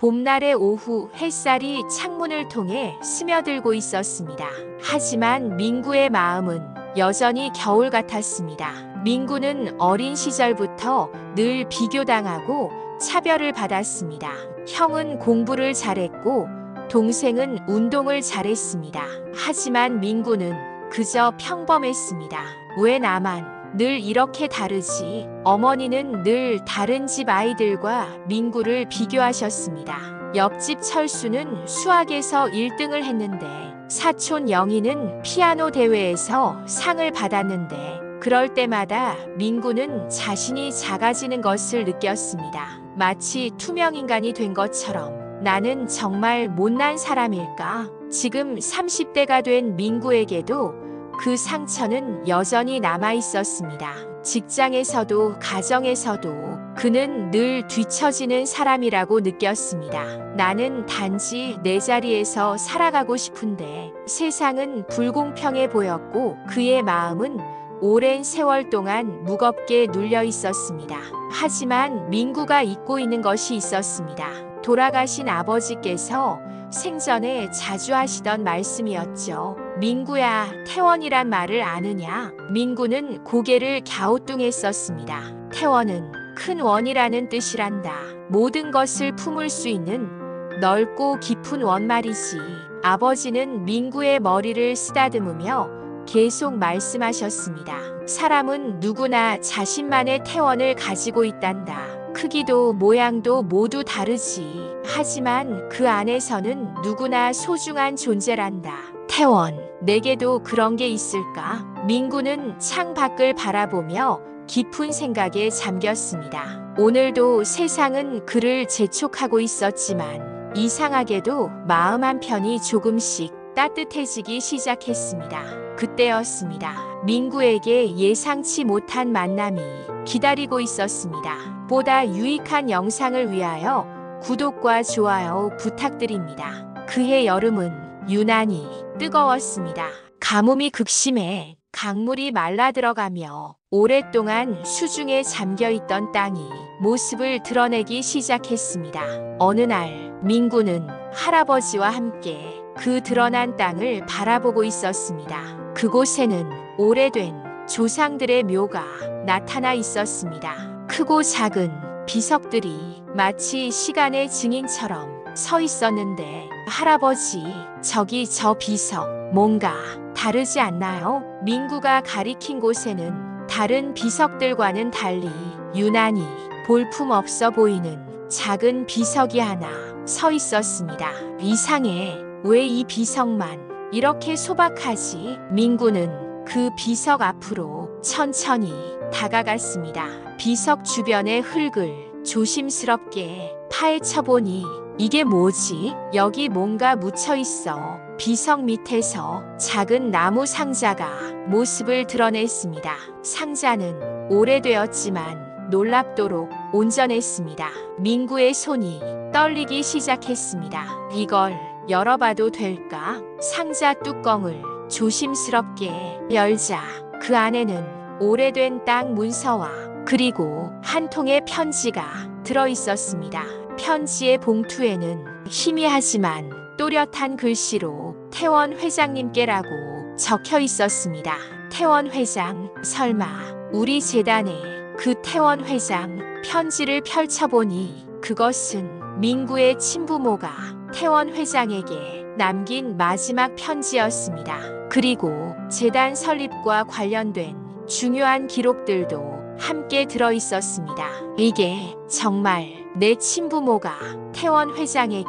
봄날의 오후 햇살이 창문을 통해 스며들고 있었습니다. 하지만 민구의 마음은 여전히 겨울 같았습니다. 민구는 어린 시절부터 늘 비교당하고 차별을 받았습니다. 형은 공부를 잘했고 동생은 운동을 잘했습니다. 하지만 민구는 그저 평범했습니다. 왜 나만 늘 이렇게 다르지? 어머니는 늘 다른 집 아이들과 민구를 비교하셨습니다. 옆집 철수는 수학에서 1등을 했는데 사촌 영희는 피아노 대회에서 상을 받았는데 그럴 때마다 민구는 자신이 작아지는 것을 느꼈습니다. 마치 투명인간이 된 것처럼 나는 정말 못난 사람일까? 지금 30대가 된 민구에게도 그 상처는 여전히 남아 있었습니다. 직장에서도 가정에서도 그는 늘 뒤처지는 사람이라고 느꼈습니다. 나는 단지 내 자리에서 살아가고 싶은데 세상은 불공평해 보였고 그의 마음은 오랜 세월 동안 무겁게 눌려 있었습니다. 하지만 민구가 잊고 있는 것이 있었습니다. 돌아가신 아버지께서 생전에 자주 하시던 말씀이었죠. 민구야, 태원이란 말을 아느냐? 민구는 고개를 갸우뚱했었습니다. 태원은 큰 원이라는 뜻이란다. 모든 것을 품을 수 있는 넓고 깊은 원 말이지. 아버지는 민구의 머리를 쓰다듬으며 계속 말씀하셨습니다. 사람은 누구나 자신만의 태원을 가지고 있단다. 크기도 모양도 모두 다르지. 하지만 그 안에서는 누구나 소중한 존재란다. 태원, 내게도 그런 게 있을까? 민구는 창 밖을 바라보며 깊은 생각에 잠겼습니다. 오늘도 세상은 그를 재촉하고 있었지만 이상하게도 마음 한편이 조금씩 따뜻해지기 시작했습니다. 그때였습니다. 민구에게 예상치 못한 만남이 기다리고 있었습니다. 보다 유익한 영상을 위하여 구독과 좋아요 부탁드립니다. 그해 여름은 유난히 뜨거웠습니다. 가뭄이 극심해 강물이 말라 들어가며 오랫동안 수중에 잠겨있던 땅이 모습을 드러내기 시작했습니다. 어느 날 민구는 할아버지와 함께 그 드러난 땅을 바라보고 있었습니다. 그곳에는 오래된 조상들의 묘가 나타나 있었습니다. 크고 작은 비석들이 마치 시간의 증인처럼 서 있었는데 할아버지, 저기 저 비석 뭔가 다르지 않나요? 민구가 가리킨 곳에는 다른 비석들과는 달리 유난히 볼품없어 보이는 작은 비석이 하나 서 있었습니다. 이상해. 왜 이 비석만 이렇게 소박하지? 민구는 그 비석 앞으로 천천히 다가갔습니다. 비석 주변의 흙을 조심스럽게 파헤쳐보니 이게 뭐지? 여기 뭔가 묻혀 있어. 비석 밑에서 작은 나무 상자가 모습을 드러냈습니다. 상자는 오래되었지만 놀랍도록 온전했습니다. 민구의 손이 떨리기 시작했습니다. 이걸 열어봐도 될까? 상자 뚜껑을 조심스럽게 열자 그 안에는 오래된 땅 문서와 그리고 한 통의 편지가 들어있었습니다. 편지의 봉투에는 희미하지만 또렷한 글씨로 태원 회장님께라고 적혀 있었습니다. 태원 회장, 설마 우리 재단에 그 태원 회장 편지를 펼쳐보니 그것은 민구의 친부모가 태원 회장에게 남긴 마지막 편지였습니다. 그리고 재단 설립과 관련된 중요한 기록들도 함께 들어있었습니다. 이게 정말 내 친부모가 태원 회장에게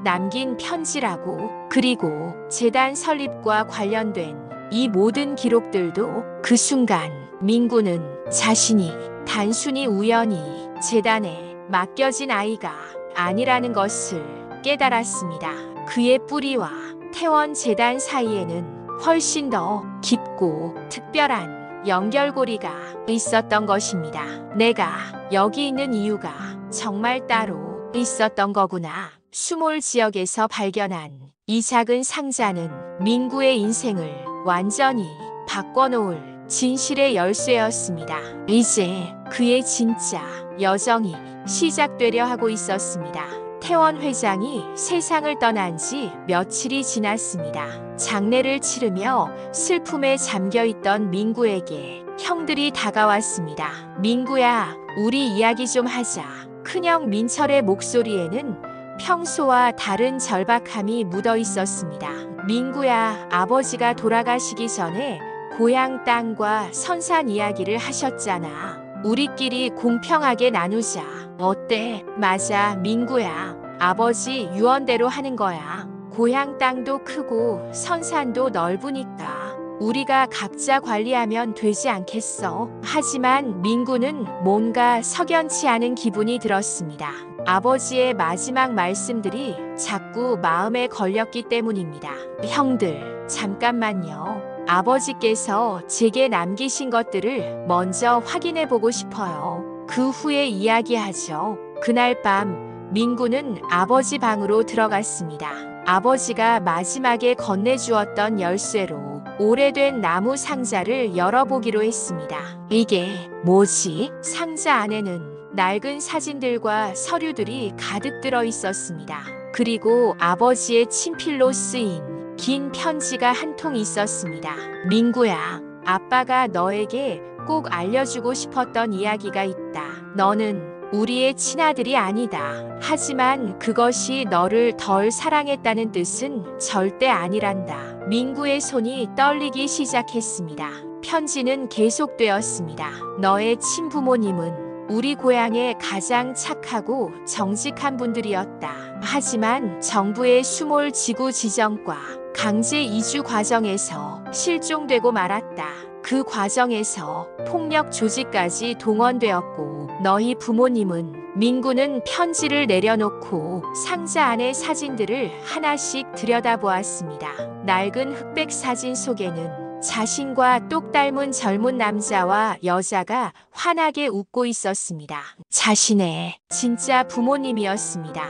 남긴 편지라고. 그리고 재단 설립과 관련된 이 모든 기록들도 그 순간 민구는 자신이 단순히 우연히 재단에 맡겨진 아이가 아니라는 것을 깨달았습니다. 그의 뿌리와 태원 재단 사이에는 훨씬 더 깊고 특별한 연결고리가 있었던 것입니다. 내가 여기 있는 이유가 정말 따로 있었던 거구나. 수몰 지역에서 발견한 이 작은 상자는 민구의 인생을 완전히 바꿔놓을 진실의 열쇠였습니다. 이제 그의 진짜 여정이 시작되려 하고 있었습니다. 태원 회장이 세상을 떠난 지 며칠이 지났습니다. 장례를 치르며 슬픔에 잠겨있던 민구에게 형들이 다가왔습니다. 민구야, 우리 이야기 좀 하자. 큰형 민철의 목소리에는 평소와 다른 절박함이 묻어 있었습니다. 민구야, 아버지가 돌아가시기 전에 고향 땅과 선산 이야기를 하셨잖아. 우리끼리 공평하게 나누자. 어때? 맞아, 민구야. 아버지 유언대로 하는 거야. 고향 땅도 크고 선산도 넓으니까 우리가 각자 관리하면 되지 않겠어? 하지만 민구는 뭔가 석연치 않은 기분이 들었습니다. 아버지의 마지막 말씀들이 자꾸 마음에 걸렸기 때문입니다. 형들, 잠깐만요. 아버지께서 제게 남기신 것들을 먼저 확인해 보고 싶어요. 그 후에 이야기하죠. 그날 밤 민구는 아버지 방으로 들어갔습니다. 아버지가 마지막에 건네주었던 열쇠로 오래된 나무 상자를 열어보기로 했습니다. 이게 뭐지? 상자 안에는 낡은 사진들과 서류들이 가득 들어 있었습니다. 그리고 아버지의 친필로 쓰인 긴 편지가 한 통 있었습니다. 민구야, 아빠가 너에게 꼭 알려주고 싶었던 이야기가 있다. 너는 우리의 친아들이 아니다. 하지만 그것이 너를 덜 사랑했다는 뜻은 절대 아니란다. 민구의 손이 떨리기 시작했습니다. 편지는 계속되었습니다. 너의 친부모님은 우리 고향의 가장 착하고 정직한 분들이었다. 하지만 정부의 수몰 지구 지정과 강제 이주 과정에서 실종되고 말았다. 그 과정에서 폭력 조직까지 동원되었고 너희 부모님은 민구는 편지를 내려놓고 상자 안의 사진들을 하나씩 들여다보았습니다. 낡은 흑백 사진 속에는 자신과 똑 닮은 젊은 남자와 여자가 환하게 웃고 있었습니다. 자신의 진짜 부모님이었습니다.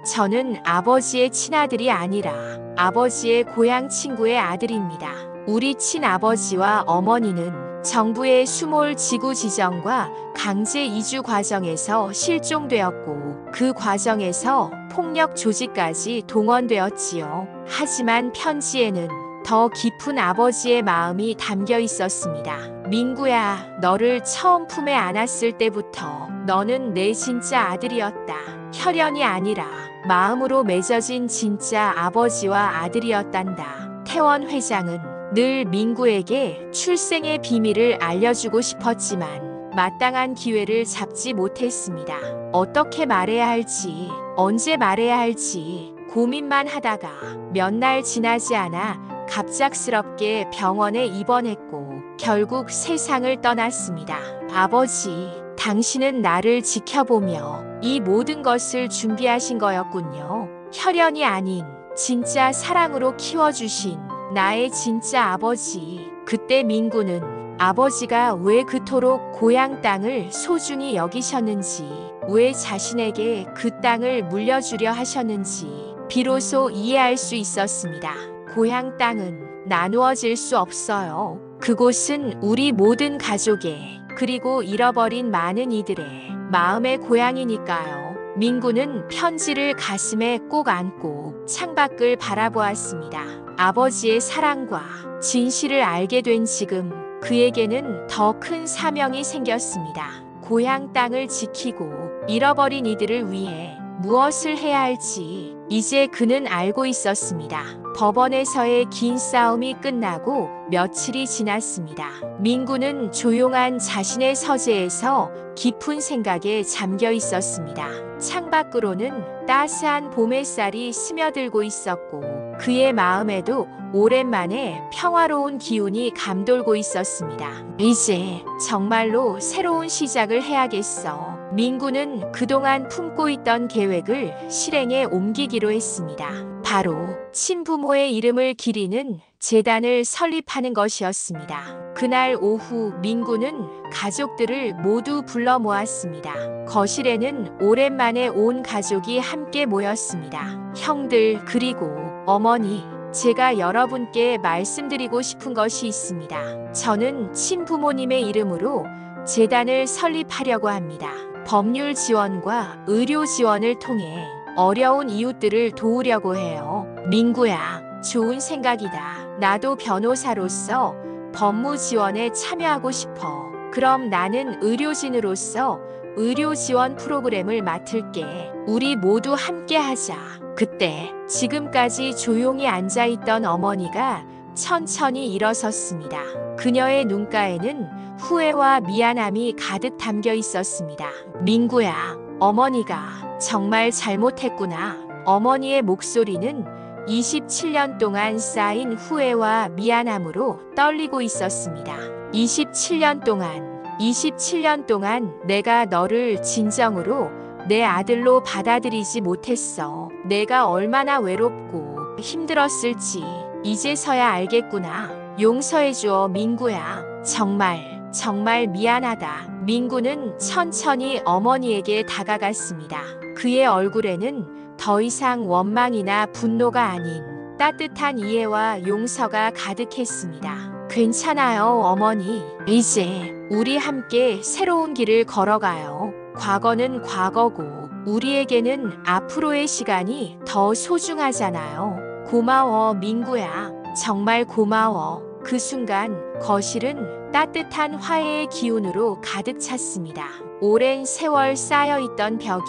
저는 아버지의 친아들이 아니라 아버지의 고향 친구의 아들입니다. 우리 친아버지와 어머니는 정부의 수몰 지구 지정과 강제 이주 과정에서 실종되었고 그 과정에서 폭력 조직까지 동원되었지요. 하지만 편지에는 더 깊은 아버지의 마음이 담겨 있었습니다. 민구야, 너를 처음 품에 안았을 때부터 너는 내 진짜 아들이었다. 혈연이 아니라 마음으로 맺어진 진짜 아버지와 아들이었단다. 태원 회장은 늘 민구에게 출생의 비밀을 알려주고 싶었지만 마땅한 기회를 잡지 못했습니다. 어떻게 말해야 할지, 언제 말해야 할지 고민만 하다가 몇 날 지나지 않아 갑작스럽게 병원에 입원했고 결국 세상을 떠났습니다. 아버지, 당신은 나를 지켜보며 이 모든 것을 준비하신 거였군요. 혈연이 아닌 진짜 사랑으로 키워주신 나의 진짜 아버지. 그때 민구는 아버지가 왜 그토록 고향 땅을 소중히 여기셨는지, 왜 자신에게 그 땅을 물려주려 하셨는지 비로소 이해할 수 있었습니다. 고향 땅은 나누어질 수 없어요. 그곳은 우리 모든 가족의, 그리고 잃어버린 많은 이들의 마음의 고향이니까요. 민구는 편지를 가슴에 꼭 안고 창밖을 바라보았습니다. 아버지의 사랑과 진실을 알게 된 지금 그에게는 더 큰 사명이 생겼습니다. 고향 땅을 지키고 잃어버린 이들을 위해 무엇을 해야 할지 이제 그는 알고 있었습니다. 법원에서의 긴 싸움이 끝나고 며칠이 지났습니다. 민구는 조용한 자신의 서재에서 깊은 생각에 잠겨 있었습니다. 창밖으로는 따스한 봄 햇살이 스며들고 있었고 그의 마음에도 오랜만에 평화로운 기운이 감돌고 있었습니다. 이제 정말로 새로운 시작을 해야겠어. 민구는 그동안 품고 있던 계획을 실행에 옮기기로 했습니다. 바로 친부모의 이름을 기리는 재단을 설립하는 것이었습니다. 그날 오후 민구는 가족들을 모두 불러 모았습니다. 거실에는 오랜만에 온 가족이 함께 모였습니다. 형들, 그리고 어머니, 제가 여러분께 말씀드리고 싶은 것이 있습니다. 저는 친부모님의 이름으로 재단을 설립하려고 합니다. 법률 지원과 의료 지원을 통해 어려운 이웃들을 도우려고 해요. 민구야, 좋은 생각이다. 나도 변호사로서 법무 지원에 참여하고 싶어. 그럼 나는 의료진으로서 의료 지원 프로그램을 맡을게. 우리 모두 함께 하자. 그때 지금까지 조용히 앉아있던 어머니가 천천히 일어섰습니다. 그녀의 눈가에는 후회와 미안함이 가득 담겨 있었습니다. 민구야, 어머니가 정말 잘못했구나. 어머니의 목소리는 27년 동안 쌓인 후회와 미안함으로 떨리고 있었습니다. 27년 동안 내가 너를 진정으로 내 아들로 받아들이지 못했어. 내가 얼마나 외롭고 힘들었을지 이제서야 알겠구나. 용서해줘, 민구야. 정말 미안하다. 민구는 천천히 어머니에게 다가갔습니다. 그의 얼굴에는 더 이상 원망이나 분노가 아닌 따뜻한 이해와 용서가 가득했습니다. 괜찮아요, 어머니. 이제 우리 함께 새로운 길을 걸어가요. 과거는 과거고 우리에게는 앞으로의 시간이 더 소중하잖아요. 고마워, 민구야. 정말 고마워. 그 순간 거실은 따뜻한 화해의 기운으로 가득 찼습니다. 오랜 세월 쌓여있던 벽이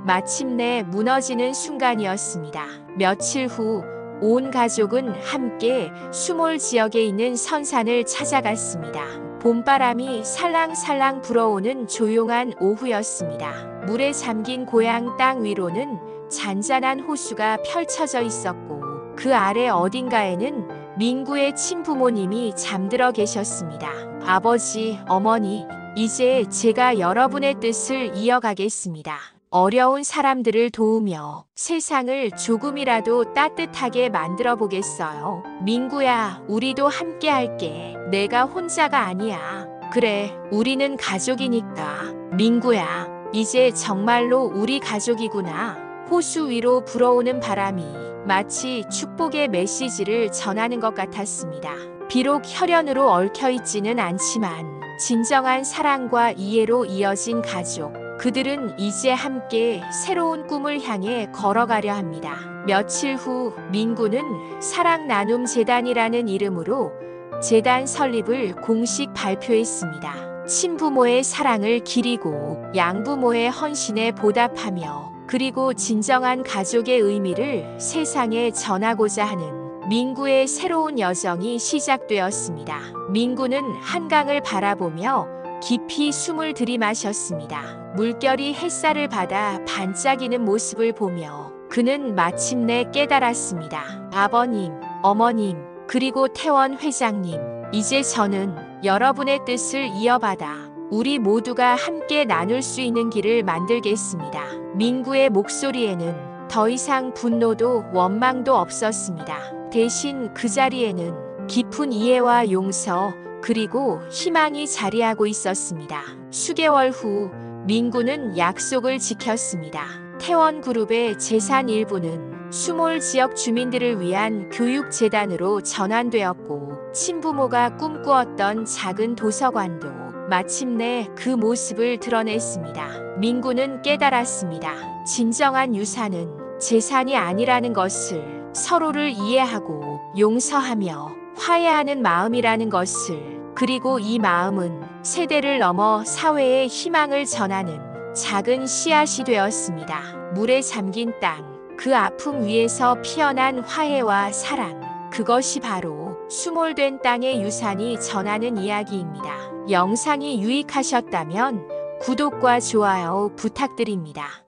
마침내 무너지는 순간이었습니다. 며칠 후 온 가족은 함께 수몰 지역에 있는 선산을 찾아갔습니다. 봄바람이 살랑살랑 불어오는 조용한 오후였습니다. 물에 잠긴 고향 땅 위로는 잔잔한 호수가 펼쳐져 있었고 그 아래 어딘가에는 민구의 친부모님이 잠들어 계셨습니다. 아버지, 어머니, 이제 제가 여러분의 뜻을 이어가겠습니다. 어려운 사람들을 도우며 세상을 조금이라도 따뜻하게 만들어 보겠어요. 민구야, 우리도 함께 할게. 내가 혼자가 아니야. 그래, 우리는 가족이니까. 민구야, 이제 정말로 우리 가족이구나. 호수 위로 불어오는 바람이 마치 축복의 메시지를 전하는 것 같았습니다. 비록 혈연으로 얽혀있지는 않지만 진정한 사랑과 이해로 이어진 가족. 그들은 이제 함께 새로운 꿈을 향해 걸어가려 합니다. 며칠 후 민구는 사랑나눔재단이라는 이름으로 재단 설립을 공식 발표했습니다. 친부모의 사랑을 기리고 양부모의 헌신에 보답하며 그리고 진정한 가족의 의미를 세상에 전하고자 하는 민구의 새로운 여정이 시작되었습니다. 민구는 한강을 바라보며 깊이 숨을 들이마셨습니다. 물결이 햇살을 받아 반짝이는 모습을 보며 그는 마침내 깨달았습니다. 아버님, 어머님, 그리고 태원 회장님, 이제 저는 여러분의 뜻을 이어받아 우리 모두가 함께 나눌 수 있는 길을 만들겠습니다. 민구의 목소리에는 더 이상 분노도 원망도 없었습니다. 대신 그 자리에는 깊은 이해와 용서, 그리고 희망이 자리하고 있었습니다. 수개월 후 민구는 약속을 지켰습니다. 태원그룹의 재산 일부는 수몰 지역 주민들을 위한 교육재단으로 전환되었고 친부모가 꿈꾸었던 작은 도서관도 마침내 그 모습을 드러냈습니다. 민구는 깨달았습니다. 진정한 유산은 재산이 아니라는 것을, 서로를 이해하고 용서하며 화해하는 마음이라는 것을, 그리고 이 마음은 세대를 넘어 사회에 희망을 전하는 작은 씨앗이 되었습니다. 물에 잠긴 땅, 그 아픔 위에서 피어난 화해와 사랑, 그것이 바로 수몰된 땅의 유산이 전하는 이야기입니다. 영상이 유익하셨다면 구독과 좋아요 부탁드립니다.